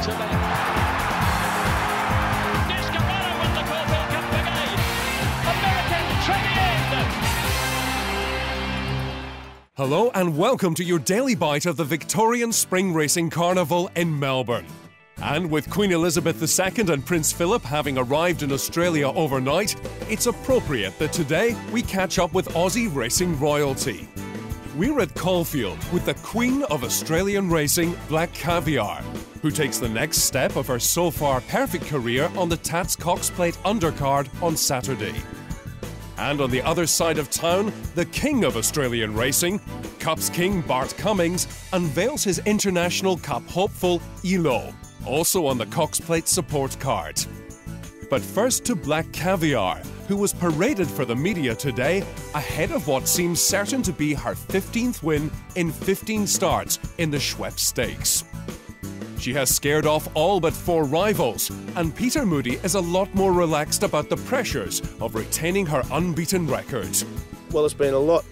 to left. Desperado won the Caulfield Cup again. American Caviar. Hello and welcome to your daily bite of the Victorian Spring Racing Carnival in Melbourne. And with Queen Elizabeth II and Prince Philip having arrived in Australia overnight, it's appropriate that today we catch up with Aussie racing royalty. We're at Caulfield with the Queen of Australian racing, Black Caviar, who takes the next step of her so far perfect career on the Tats Cox Plate undercard on Saturday. And on the other side of town, the King of Australian racing, Cups King Bart Cummings, unveils his International Cup hopeful, Elo, also on the Cox Plate support card. But first to Black Caviar, who was paraded for the media today ahead of what seems certain to be her 15th win in 15 starts in the Schweppes Stakes. She has scared off all but 4 rivals, and Peter Moody is a lot more relaxed about the pressures of retaining her unbeaten record. Well, it's been a lot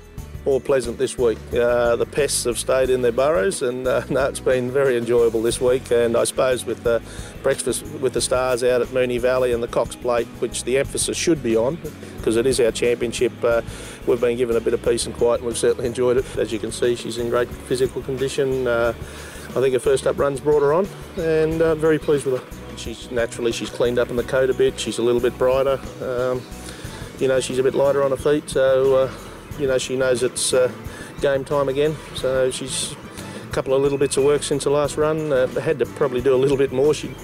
more pleasant this week. The pests have stayed in their burrows, and no, it's been very enjoyable this week. And I suppose with the breakfast with the stars out at Moonee Valley and the Cox Plate, which the emphasis should be on, because it is our championship, we've been given a bit of peace and quiet, and we've certainly enjoyed it. As you can see, she's in great physical condition. I think her first up run's brought her on, and very pleased with her. She's cleaned up in the coat a bit. She's a little bit brighter. You know, she's a bit lighter on her feet, so you know, she knows it's game time again. So she's a couple of little bits of work since the last run. Had to probably do a little bit more. You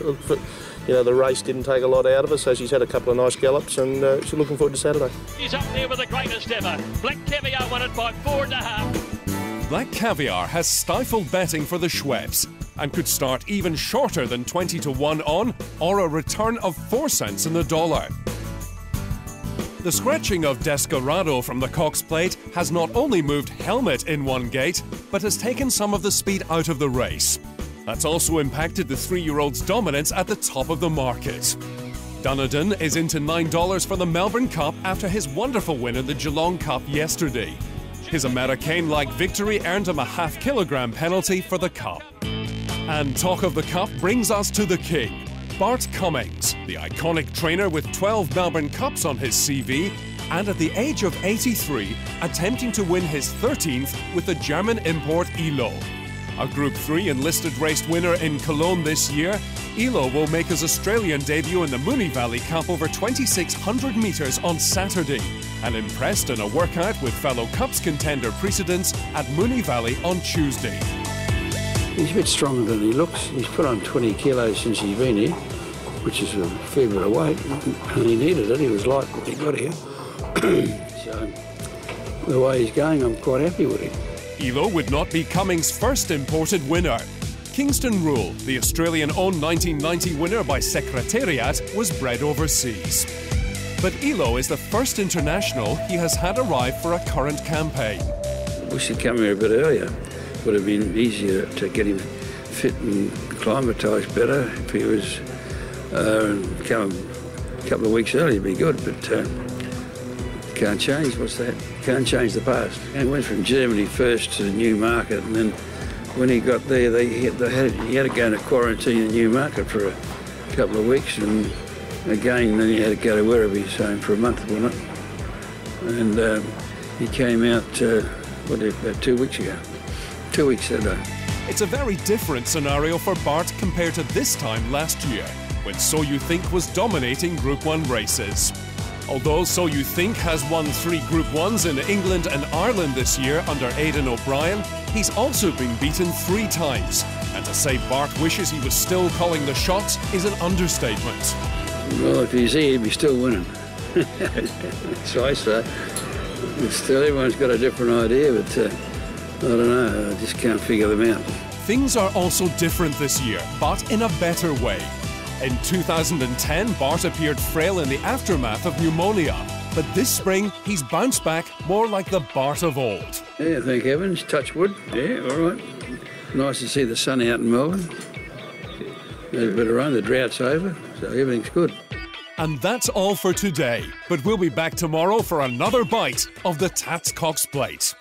know, the race didn't take a lot out of her, so she's had a couple of nice gallops, and she's looking forward to Saturday. He's up there with the greatest ever. Black Caviar won it by 4.5. Black Caviar has stifled betting for the Schweppes and could start even shorter than 20-1 on, or a return of 4 cents in the dollar. The scratching of Desperado from the Cox Plate has not only moved Helmet in one gate, but has taken some of the speed out of the race. That's also impacted the 3-year-old's dominance at the top of the market. Dunedin is into $9 for the Melbourne Cup after his wonderful win in the Geelong Cup yesterday. His American-like victory earned him a half-kilogram penalty for the Cup. And talk of the Cup brings us to the King, Bart Cummings, the iconic trainer with 12 Melbourne Cups on his CV, and at the age of 83, attempting to win his 13th with the German import Elo. A Group 3 enlisted race winner in Cologne this year, Elo will make his Australian debut in the Moonee Valley Cup over 2,600 metres on Saturday, and impressed in a workout with fellow Cups contender precedents at Moonee Valley on Tuesday. He's a bit stronger than he looks. He's put on 20 kilos since he's been here, which is a fair bit of weight, and he needed it. He was light when he got here. So the way he's going, I'm quite happy with him. Elo would not be Cummings' first imported winner. Kingston Rule, the Australian-owned 1990 winner by Secretariat, was bred overseas. But Elo is the first international he has had arrive for a current campaign. Wish he'd come here a bit earlier. Would have been easier to get him fit and acclimatised better. If he was come a couple of weeks earlier, it'd be good, but can't change. What's that? Can't change the past. He went from Germany first to Newmarket, and then when he got there, he had to go into quarantine in Newmarket for a couple of weeks, and again, then he had to go to wherever he's home for a month, wasn't it? And he came out, about 2 weeks ago. 2 weeks ago. It's a very different scenario for Bart compared to this time last year, when So You Think was dominating Group 1 races. Although So You Think has won 3 Group 1s in England and Ireland this year under Aidan O'Brien, he's also been beaten 3 times. And to say Bart wishes he was still calling the shots is an understatement. Well, if he's here, he'd be still winning. So still, everyone's got a different idea, but I don't know, I just can't figure them out. Things are also different this year, but in a better way. In 2010, Bart appeared frail in the aftermath of pneumonia, but this spring he's bounced back more like the Bart of old. Yeah, thank heavens, touch wood. Yeah, all right. Nice to see the sun out in Melbourne. There's a bit of rain, the drought's over, so everything's good. And that's all for today, but we'll be back tomorrow for another bite of the Tats Cox Plate.